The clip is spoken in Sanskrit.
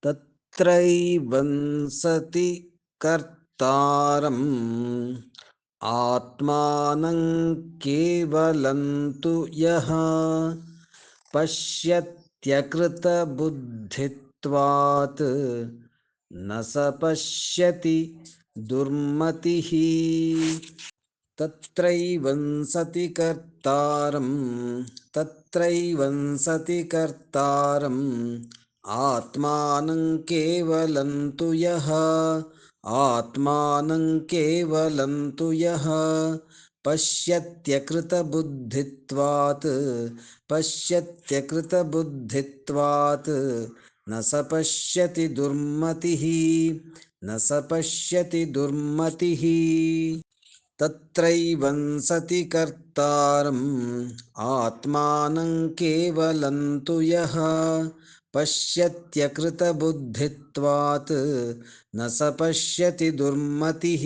तत्रैवं सति कर्तारम् आत्मानं केवलं तु यः पश्यत्यकृतबुद्धित्वात् न स पश्यति दुर्मतिः। तत्रैवं सति कर्तारम् आत्मानं केवलं तु यः पश्यत्यकृतबुद्धित्वात् न स पश्यति दुर्मतिः। तत्रैवं सति कर्तारम् आत्मानं केवलं तु यः पश्यत्यकृतबुद्धित्वात् न स पश्यति दुर्मतिः।